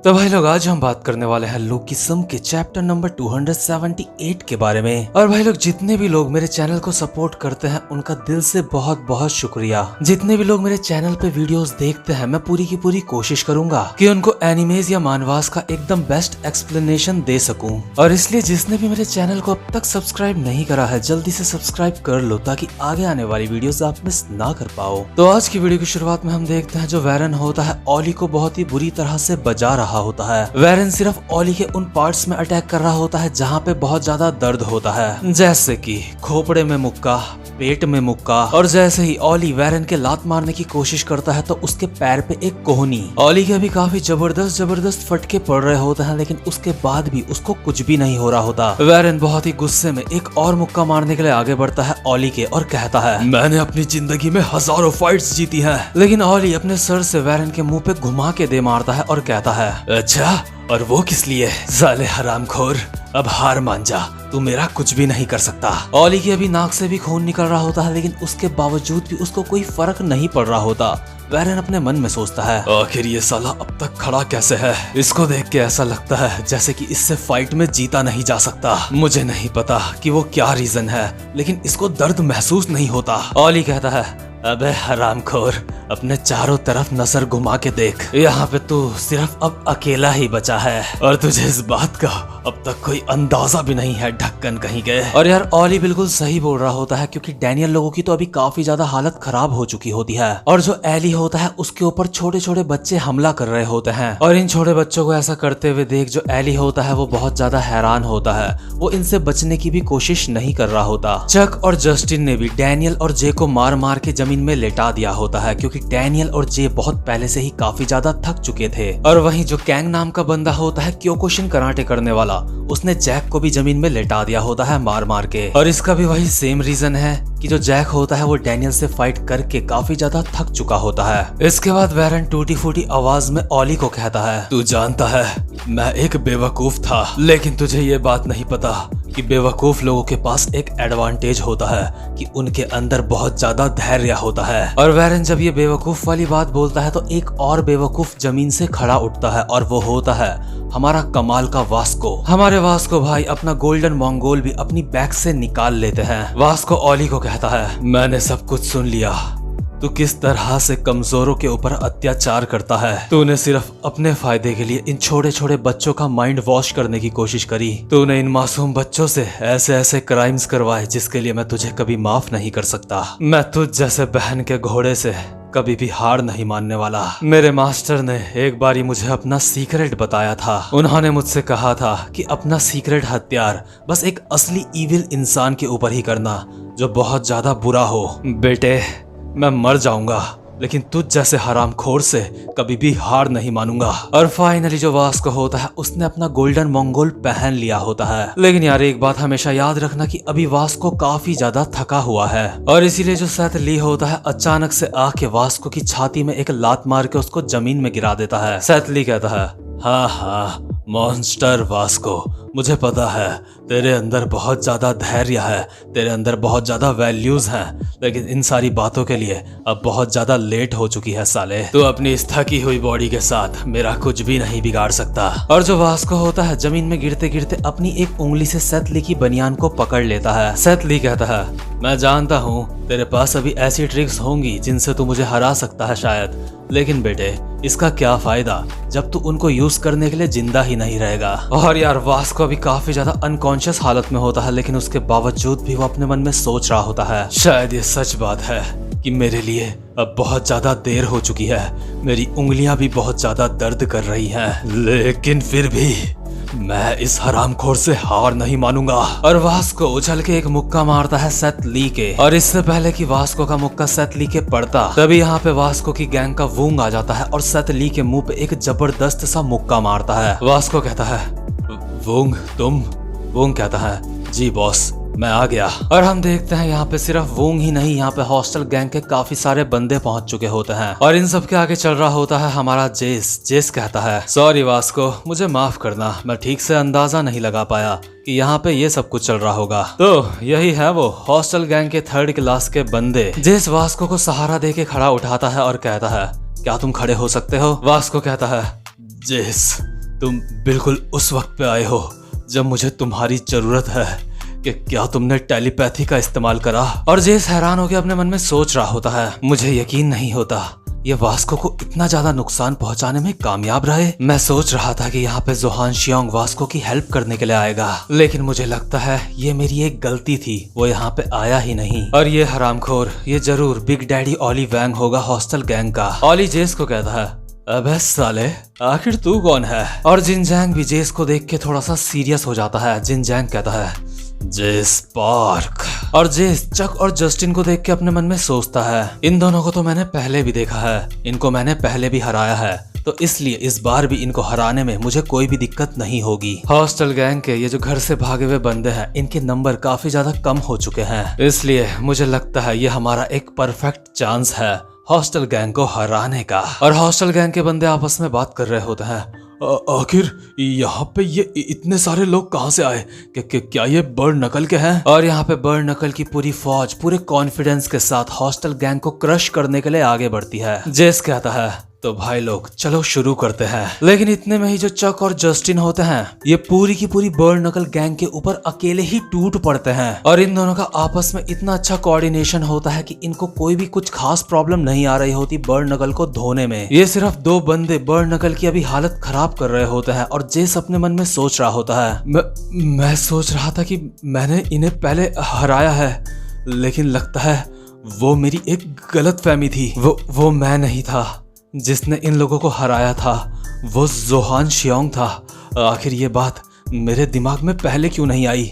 तो भाई लोग आज हम बात करने वाले हैं लोकिसम के चैप्टर नंबर 278 के बारे में। और भाई लोग जितने भी लोग मेरे चैनल को सपोर्ट करते हैं उनका दिल से बहुत बहुत शुक्रिया। जितने भी लोग मेरे चैनल पे वीडियोस देखते हैं मैं पूरी की पूरी कोशिश करूंगा कि उनको एनिमेज या मानवास का एकदम बेस्ट एक्सप्लेनेशन दे सकूं। और इसलिए जिसने भी मेरे चैनल को अब तक सब्सक्राइब नहीं करा है जल्दी से सब्सक्राइब कर लो ताकि आगे आने वाली वीडियोस आप मिस ना कर पाओ। तो आज की वीडियो की शुरुआत में हम देखते हैं जो वैरन होता है ऑली को बहुत ही बुरी तरह से बजा रहा होता है। वैरन सिर्फ ऑली के उन पार्ट्स में अटैक कर रहा होता है जहाँ पे बहुत ज्यादा दर्द होता है, जैसे कि खोपड़े में मुक्का, पेट में मुक्का। और जैसे ही ऑली वैरन के लात मारने की कोशिश करता है तो उसके पैर पे एक कोहनी। ऑली के अभी काफी जबरदस्त फटके पड़ रहे होते हैं लेकिन उसके बाद भी उसको कुछ भी नहीं हो रहा होता। वैरन बहुत ही गुस्से में एक और मुक्का मारने के लिए आगे बढ़ता है ऑली के और कहता है, मैंने अपनी जिंदगी में हजारों फाइट्स जीती हैं। लेकिन ऑली अपने सर से वैरन के मुंह पे घुमा के दे मारता है और कहता है, अच्छा और वो किस लिए? साले हरामखोर, अब हार मान जा, तू मेरा कुछ भी नहीं कर सकता। ऑली की अभी नाक से भी खून निकल रहा होता है लेकिन उसके बावजूद भी उसको कोई फर्क नहीं पड़ रहा होता। वैरन अपने मन में सोचता है, आखिर ये साला अब तक खड़ा कैसे है? इसको देख के ऐसा लगता है जैसे कि इससे फाइट में जीता नहीं जा सकता। मुझे नहीं पता कि वो क्या रीजन है लेकिन इसको दर्द महसूस नहीं होता। ऑली कहता है, अबे हरामखोर, अपने चारों तरफ नजर घुमा के देख, यहाँ पे तू सिर्फ अब अकेला ही बचा है और तुझे इस बात का अब तक कोई अंदाजा भी नहीं है, ढक्कन कहीं के। और यार ऑली बिल्कुल सही बोल रहा होता है क्योंकि डैनियल लोगों की तो अभी काफी ज्यादा हालत खराब हो चुकी होती है और जो एली होता है उसके ऊपर छोटे छोटे बच्चे हमला कर रहे होते हैं। और इन छोटे बच्चों को ऐसा करते हुए देख जो एली होता है वो बहुत ज्यादा हैरान होता है। वो इनसे बचने की भी कोशिश नहीं कर रहा होता। चक और जस्टिन ने भी डैनियल और जे को मार मार के जमीन में लेटा दिया होता है क्योंकि डैनियल और जे बहुत पहले से ही काफी ज्यादा थक चुके थे। और वहीं जो कैंग नाम का बंदा होता है क्योकुशिन कराटे करने वाला, उसने जैक को भी जमीन में लेटा दिया होता है मार मार के। और इसका भी वही सेम रीजन है कि जो जैक होता है वो डैनियल से फाइट करके काफी ज्यादा थक चुका होता है। इसके बाद वैरन टूटी फूटी आवाज में ऑली को कहता है, तू जानता है मैं एक बेवकूफ था लेकिन तुझे ये बात नहीं पता कि बेवकूफ लोगों के पास एक एडवांटेज होता है कि उनके अंदर बहुत ज्यादा धैर्य होता है। और वैरन जब ये बेवकूफ वाली बात बोलता है तो एक और बेवकूफ जमीन से खड़ा उठता है और वो होता है हमारा कमाल का वास्को। हमारे वास्को भाई अपना गोल्डन मंगोल भी अपनी बैग से निकाल लेते हैं। वास्को ऑली को कहता है, मैंने सब कुछ सुन लिया, तू किस तरह से कमजोरों के ऊपर अत्याचार करता है। तूने सिर्फ अपने फायदे के लिए इन छोटे छोटे बच्चों का माइंड वॉश करने की कोशिश करी। तूने इन मासूम बच्चों से ऐसे ऐसे क्राइम्स करवाए जिसके लिए मैं तुझे कभी माफ नहीं कर सकता। मैं तुझ जैसे बहन के घोड़े से कभी भी हार नहीं मानने वाला। मेरे मास्टर ने एक बारी मुझे अपना सीक्रेट बताया था। उन्होंने मुझसे कहा था कि अपना सीक्रेट हथियार बस एक असली इविल इंसान के ऊपर ही करना जो बहुत ज्यादा बुरा हो। बेटे मैं मर जाऊंगा लेकिन तुझ जैसे हरामखोर से कभी भी हार नहीं मानूंगा। और फाइनली जो वास्को होता है उसने अपना गोल्डन मंगोल पहन लिया होता है। लेकिन यार एक बात हमेशा याद रखना कि अभी वास्को काफी ज्यादा थका हुआ है और इसीलिए जो सेथ ली होता है अचानक से आके वास्को की छाती में एक लात मार के उसको जमीन में गिरा देता है। सेथ ली कहता है, हाँ मॉन्स्टर वास्को, मुझे पता है तेरे अंदर बहुत ज्यादा धैर्य है, तेरे अंदर बहुत ज्यादा वैल्यूज हैं, लेकिन इन सारी बातों के लिए अब बहुत ज्यादा लेट हो चुकी है साले। तू अपनी इस थकी हुई बॉडी के साथ मेरा कुछ भी नहीं बिगाड़ सकता। और जो वास्को होता है जमीन में गिरते गिरते अपनी एक उंगली से सेथ ली की बनियान को पकड़ लेता है। सेथ ली कहता है, मैं जानता हूँ तेरे पास अभी ऐसी ट्रिक्स होंगी जिनसे तू मुझे हरा सकता है शायद, लेकिन बेटे इसका क्या फायदा जब तू उनको यूज करने के लिए जिंदा ही नहीं रहेगा। और यार वास्को अभी काफी ज्यादा अनकॉन्शियस हालत में होता है लेकिन उसके बावजूद भी वो अपने मन में सोच रहा होता है, शायद ये सच बात है कि मेरे लिए अब बहुत ज्यादा देर हो चुकी है, मेरी उंगलियां भी बहुत ज्यादा दर्द कर रही हैं, लेकिन फिर भी मैं इस हरामखोर से हार नहीं मानूंगा। और वास्को उछल के एक मुक्का मारता है सेथ ली के। और इससे पहले कि वास्को का मुक्का सेथ ली के पड़ता तभी यहाँ पे वास्को की गैंग का वूंग आ जाता है और सेथ ली के मुंह पे एक जबरदस्त सा मुक्का मारता है। वास्को कहता है, वूंग तुम? वूंग कहता है, जी बॉस मैं आ गया। और हम देखते हैं यहाँ पे सिर्फ वूंग ही नहीं, यहाँ पे हॉस्टल गैंग के काफी सारे बंदे पहुंच चुके होते हैं और इन सब के आगे चल रहा होता है हमारा जेस। जेस कहता है, सॉरी वास्को, मुझे माफ करना, मैं ठीक से अंदाजा नहीं लगा पाया कि यहाँ पे ये सब कुछ चल रहा होगा। तो यही है वो हॉस्टल गैंग के थर्ड क्लास के बंदे। जेस वास्को को सहारा दे के खड़ा उठाता है और कहता है, क्या तुम खड़े हो सकते हो? वास्को कहता है, जेस तुम बिल्कुल उस वक्त पे आए हो जब मुझे तुम्हारी जरूरत है। कि क्या तुमने टेलीपैथी का इस्तेमाल करा? और जेस हैरान होकर अपने मन में सोच रहा होता है, मुझे यकीन नहीं होता ये वास्को को इतना ज्यादा नुकसान पहुंचाने में कामयाब रहे। मैं सोच रहा था कि यहाँ पे जोहान शियोंग वास्को की हेल्प करने के लिए आएगा, लेकिन मुझे लगता है ये मेरी एक गलती थी, वो यहाँ पे आया ही नहीं। और ये हरामखोर ये जरूर बिग डैडी ऑली वैंग होगा, हॉस्टल गैंग का। ऑली जेस को कहता है, अबे साले आखिर तू कौन है? और जिन जैंग भी जेस को देख के थोड़ा सा सीरियस हो जाता है। जिन जैंग कहता है, जेस पार्क। और जेस चक और जस्टिन को देख के अपने मन में सोचता है, इन दोनों को तो मैंने पहले भी देखा है, इनको मैंने पहले भी हराया है, तो इसलिए इस बार भी इनको हराने में मुझे कोई भी दिक्कत नहीं होगी। हॉस्टल गैंग के ये जो घर से भागे हुए बंदे हैं, इनके नंबर काफी ज्यादा कम हो चुके हैं, इसलिए मुझे लगता है ये हमारा एक परफेक्ट चांस है हॉस्टल गैंग को हराने का। और हॉस्टल गैंग के बंदे आपस में बात कर रहे होते हैं, आखिर यहाँ पे ये इतने सारे लोग कहाँ से आए? क्या ये बर्ड नकल के हैं? और यहाँ पे बर्ड नकल की पूरी फौज पूरे कॉन्फिडेंस के साथ हॉस्टल गैंग को क्रश करने के लिए आगे बढ़ती है। जेस कहता है, तो भाई लोग चलो शुरू करते हैं। लेकिन इतने में ही जो चक और जस्टिन होते हैं, ये पूरी की पूरी बर्ड नकल गैंग के ऊपर अकेले ही टूट पड़ते हैं। और इन दोनों का आपस में इतना अच्छा कोऑर्डिनेशन होता है कि इनको कोई भी कुछ खास प्रॉब्लम नहीं आ रही होती बर्ड नकल को धोने में। ये सिर्फ दो बंदे बर्ड नकल की अभी हालत खराब कर रहे होते हैं। और जेस अपने मन में सोच रहा होता है, मैं सोच रहा था कि मैंने इन्हें पहले हराया है, लेकिन लगता है वो मेरी एक गलतफहमी थी। वो मैं नहीं था जिसने इन लोगों को हराया था, वो जोहान शियोंग था। आखिर ये बात मेरे दिमाग में पहले क्यों नहीं आई?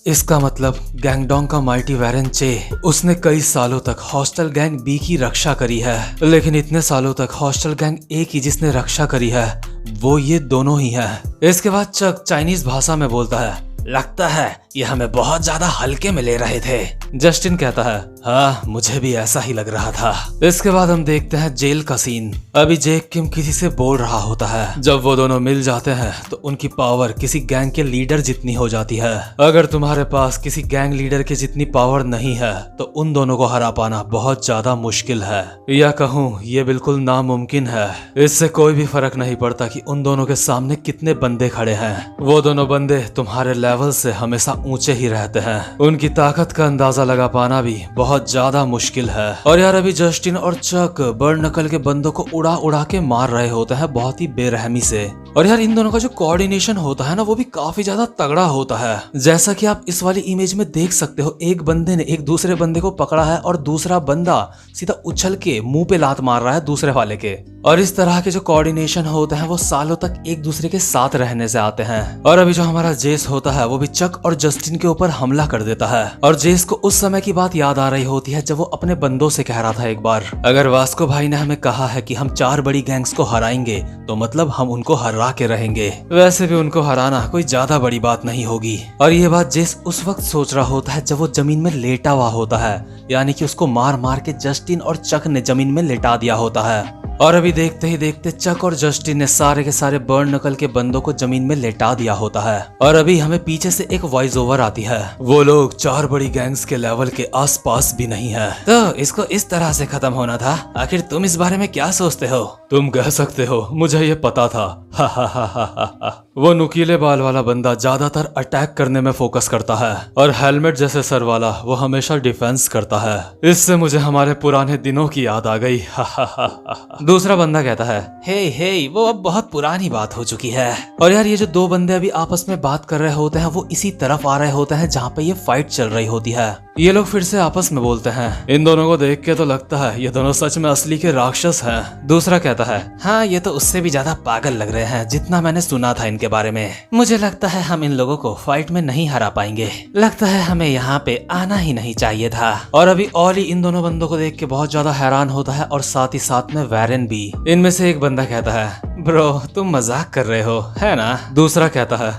इसका मतलब गैंगडोंग का मल्टी वेरिएंट चे, उसने कई सालों तक हॉस्टल गैंग बी की रक्षा करी है, लेकिन इतने सालों तक हॉस्टल गैंग ए की जिसने रक्षा करी है वो ये दोनों ही है। इसके बाद चक चाइनीज भाषा में बोलता है, लगता है ये हमें बहुत ज्यादा हल्के में ले रहे थे। जस्टिन कहता है, हाँ मुझे भी ऐसा ही लग रहा था। इसके बाद हम देखते हैं जेल का सीन। अभी जेक किम किसी से बोल रहा होता है। जब वो दोनों मिल जाते हैं तो उनकी पावर किसी गैंग के लीडर जितनी हो जाती है। अगर तुम्हारे पास किसी गैंग लीडर के जितनी पावर नहीं है तो उन दोनों को हरा पाना बहुत ज्यादा मुश्किल है, या कहूँ ये बिल्कुल नामुमकिन है। इससे कोई भी फर्क नहीं पड़ता कि उन दोनों के सामने कितने बंदे खड़े हैं, वो दोनों बंदे तुम्हारे लेवल से हमेशा ऊंचे ही रहते हैं। उनकी ताकत का अंदाजा लगा पाना भी बहुत ज्यादा मुश्किल है। और यार अभी जस्टिन और चक बर्ड नकल के बंदों को उड़ा उड़ा के मार रहे होते हैं बहुत ही बेरहमी से। और यार इन दोनों का जो कोऑर्डिनेशन होता है ना, वो भी काफी ज्यादा तगड़ा होता है। जैसा कि आप इस वाली इमेज में देख सकते हो, एक बंदे ने एक दूसरे बंदे को पकड़ा है और दूसरा बंदा सीधा उछल के मुंह पे लात मार रहा है दूसरे वाले के। और इस तरह के जो कोऑर्डिनेशन होते हैं वो सालों तक एक दूसरे के साथ रहने से आते हैं। और अभी जो हमारा जेस होता है वो भी चक और जस्टिन के ऊपर हमला कर देता है। और जेस को उस समय की बात याद आ रही होती है जब वो अपने बंदों से कह रहा था एक बार, अगर वास्को भाई ने हमें कहा है कि हम 4 बड़ी गैंग्स को हराएंगे तो मतलब हम उनको हरा के रहेंगे। वैसे भी उनको हराना कोई ज्यादा बड़ी बात नहीं होगी। और ये बात जेस उस वक्त सोच रहा होता है जब वो जमीन में लेटा हुआ होता है, यानी कि उसको मार मार के जस्टिन और चक ने जमीन में लेटा दिया होता है। और अभी देखते ही देखते चक और जस्टिन ने सारे के सारे बर्ड नकल के बंदों को जमीन में लेटा दिया होता है। और अभी हमें पीछे से एक वॉइस ओवर आती है, वो लोग 4 बड़ी गैंग्स के लेवल के आसपास भी नहीं है, तो इसको इस तरह से खत्म होना था। आखिर तुम इस बारे में क्या सोचते हो? तुम कह सकते हो, मुझे ये पता था। हा हा हा हा हा। वो नुकीले बाल वाला बंदा ज्यादातर अटैक करने में फोकस करता है और हेलमेट जैसे सर वाला वो हमेशा डिफेंस करता है। इससे मुझे हमारे पुराने दिनों की याद आ गई। हा हा हा हा। दूसरा बंदा कहता है, हे वो अब बहुत पुरानी बात हो चुकी है। और यार ये जो 2 बंदे अभी आपस में बात कर रहे होते हैं वो इसी तरफ आ रहे होते हैं जहाँ पे ये फाइट चल रही होती है। ये लोग फिर से आपस में बोलते हैं, इन दोनों को देख के तो लगता है ये दोनों सच में असली के राक्षस हैं। दूसरा कहता है, हाँ ये तो उससे भी ज्यादा पागल लग रहे हैं जितना मैंने सुना था इनके बारे में। मुझे लगता है हम इन लोगों को फाइट में नहीं हरा पाएंगे, लगता है हमें यहाँ पे आना ही नहीं चाहिए था। और अभी ऑली इन दोनों बंदों को देख के बहुत ज्यादा हैरान होता है और साथ ही साथ में वैरेन भी। इनमें से एक बंदा कहता है, ब्रो तुम मजाक कर रहे हो है ना? दूसरा कहता है,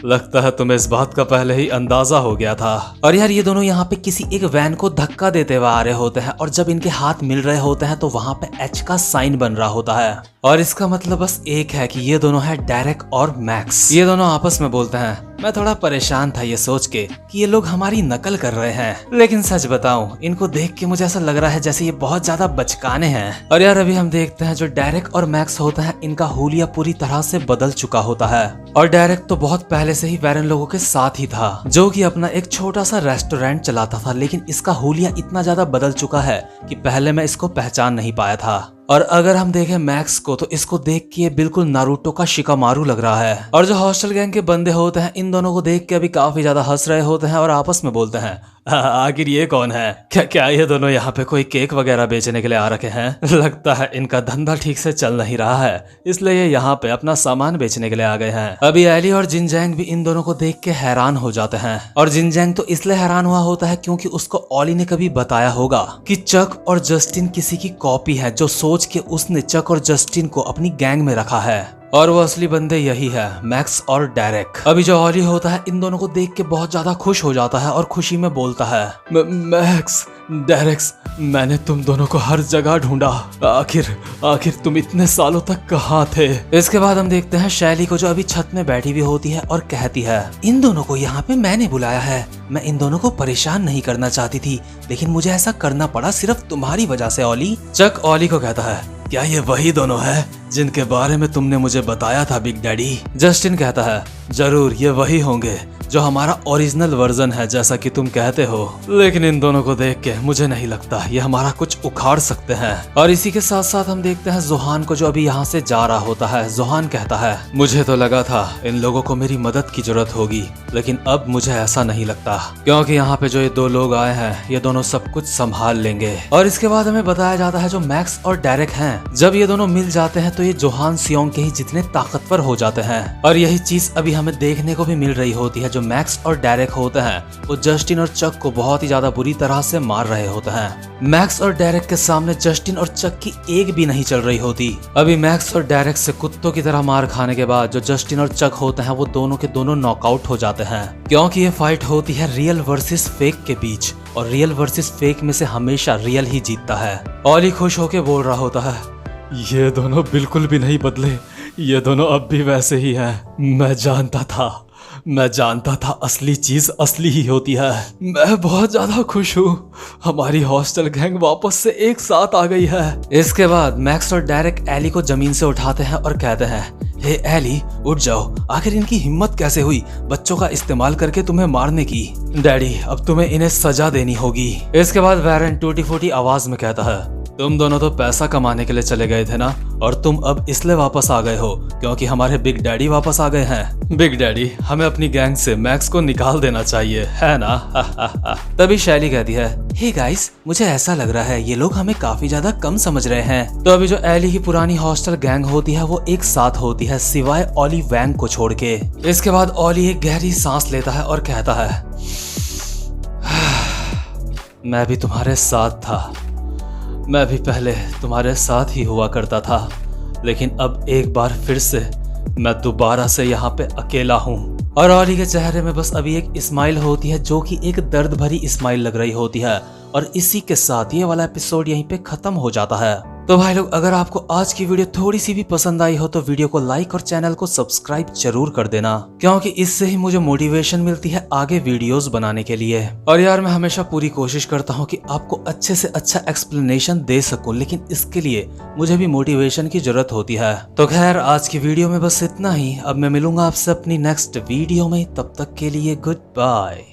लगता है तुम्हें इस बात का पहले ही अंदाजा हो गया था। और यार ये दोनों यहाँ पे किसी एक वैन को धक्का देते हुए आ रहे होते हैं और जब इनके हाथ मिल रहे होते हैं तो वहाँ पे एच का साइन बन रहा होता है। और इसका मतलब बस एक है कि ये दोनों है डेरेक और मैक्स। ये दोनों आपस में बोलते हैं, मैं थोड़ा परेशान था ये सोच के कि ये लोग हमारी नकल कर रहे हैं, लेकिन सच बताऊं इनको देख के मुझे ऐसा लग रहा है जैसे ये बहुत ज्यादा बचकाने हैं। और यार अभी हम देखते हैं जो डेरेक और मैक्स होता है इनका हुलिया पूरी तरह से बदल चुका होता है। और डेरेक तो बहुत पहले से ही वैरन लोगों के साथ ही था, जो कि अपना एक छोटा सा रेस्टोरेंट चलाता था, लेकिन इसका हुलिया इतना ज्यादा बदल चुका है कि पहले मैं इसको पहचान नहीं पाया था। और अगर हम देखें मैक्स को तो इसको देख के ये बिल्कुल नारुतो का शिकामारू लग रहा है। और जो हॉस्टल गैंग के बंदे होते हैं इन दोनों को देख के अभी काफी ज्यादा हंस रहे होते हैं और आपस में बोलते हैं आखिर ये कौन है? क्या ये दोनों यहाँ पे कोई केक वगैरह बेचने के लिए आ रखे हैं? लगता है इनका धंधा ठीक से चल नहीं रहा है, इसलिए ये यहाँ पे अपना सामान बेचने के लिए आ गए हैं। अभी एली और जिनजैंग भी इन दोनों को देख के हैरान हो जाते हैं। और जिनजैंग तो इसलिए हैरान हुआ होता है क्योंकि उसको ऑली ने कभी बताया होगा कि चक और जस्टिन किसी की कॉपी है, जो सोच के उसने चक और जस्टिन को अपनी गैंग में रखा है। और वो असली बंदे यही है, मैक्स और डेरेक। अभी जो ऑली होता है इन दोनों को देख के बहुत ज्यादा खुश हो जाता है और खुशी में बोलता है मैक्स, डेरेक्स, मैंने तुम दोनों को हर जगह ढूंढा, आखिर तुम इतने सालों तक कहाँ थे? इसके बाद हम देखते हैं शैली को, जो अभी छत में बैठी हुई होती है और कहती है इन दोनों को यहाँ पे मैंने बुलाया है। मैं इन दोनों को परेशान नहीं करना चाहती थी, लेकिन मुझे ऐसा करना पड़ा सिर्फ तुम्हारी वजह से ऑली। चक ऑली को कहता है क्या ये वही दोनों हैं जिनके बारे में तुमने मुझे बताया था बिग डैडी? जस्टिन कहता है जरूर ये वही होंगे जो हमारा ओरिजिनल वर्जन है जैसा कि तुम कहते हो, लेकिन इन दोनों को देख के मुझे नहीं लगता ये हमारा कुछ उखाड़ सकते हैं। और इसी के साथ साथ हम देखते हैं जोहान को, जो अभी यहाँ से जा रहा होता है। जोहान कहता है मुझे तो लगा था इन लोगों को मेरी मदद की जरूरत होगी, लेकिन अब मुझे ऐसा नहीं लगता, क्योंकि यहाँ पे जो ये दो लोग आए हैं ये दोनों सब कुछ संभाल लेंगे। और इसके बाद हमें बताया जाता है जो मैक्स और डेरेक हैं, जब ये दोनों मिल जाते हैं तो ये जोहान सियोंग के ही जितने ताकतवर हो जाते हैं। और यही चीज अभी हमें देखने को भी मिल रही होती है। जो मैक्स और डेरेक होते हैं वो जस्टिन और चक को बहुत ही ज्यादा बुरी तरह से मार रहे होते हैं। मैक्स और डेरेक के सामने जस्टिन और चक की एक भी नहीं चल रही होती। अभी मैक्स और डेरेक से कुत्तों की तरह मार खाने के बाद जो जस्टिन और चक होते हैं वो दोनों के दोनों नॉकआउट हो जाते हैं, क्योंकि ये फाइट होती है रियल वर्सेस फेक के बीच, और रियल वर्सेस फेक में से हमेशा रियल ही जीतता है। ऑली खुश होके बोल रहा होता है ये दोनों बिल्कुल भी नहीं बदले, ये दोनों अब भी वैसे ही हैं। मैं जानता था असली चीज असली ही होती है। मैं बहुत ज्यादा खुश हूँ, हमारी हॉस्टल गैंग वापस से एक साथ आ गई है। इसके बाद मैक्स और डेरेक एली को जमीन से उठाते हैं और कहते हैं हे एली उठ जाओ, आखिर इनकी हिम्मत कैसे हुई बच्चों का इस्तेमाल करके तुम्हें मारने की? डैडी अब तुम्हें इन्हें सजा देनी होगी। इसके बाद वैरन टूटी फूटी आवाज में कहता है तुम दोनों तो पैसा कमाने के लिए चले गए थे ना, और तुम अब इसलिए वापस आ गए हो क्योंकि हमारे बिग डैडी वापस आ गए हैं। बिग डैडी हमें अपनी गैंग से मैक्स को निकाल देना चाहिए, है ना? तभी शैली कहती है हे गाइस, मुझे ऐसा लग रहा है ये लोग हमें काफी ज्यादा कम समझ रहे हैं। तो अभी जो एली की पुरानी हॉस्टल गैंग होती है वो एक साथ होती है, सिवाय ऑली वैंग को छोड़ के। इसके बाद ऑली एक गहरी सांस लेता है और कहता है मैं भी तुम्हारे साथ था, मैं भी पहले तुम्हारे साथ ही हुआ करता था, लेकिन अब एक बार फिर से मैं दोबारा से यहाँ पे अकेला हूँ। और ऑली के चेहरे में बस अभी एक स्माइल होती है, जो कि एक दर्द भरी स्माइल लग रही होती है। और इसी के साथ ये वाला एपिसोड यहीं पे खत्म हो जाता है। तो भाई लोग, अगर आपको आज की वीडियो थोड़ी सी भी पसंद आई हो तो वीडियो को लाइक और चैनल को सब्सक्राइब जरूर कर देना, क्योंकि इससे ही मुझे मोटिवेशन मिलती है आगे वीडियोस बनाने के लिए। और यार मैं हमेशा पूरी कोशिश करता हूँ कि आपको अच्छे से अच्छा एक्सप्लेनेशन दे सकूं, लेकिन इसके लिए मुझे भी मोटिवेशन की जरूरत होती है। तो खैर आज की वीडियो में बस इतना ही। अब मैं मिलूंगा आपसे अपनी नेक्स्ट वीडियो में, तब तक के लिए गुड बाय।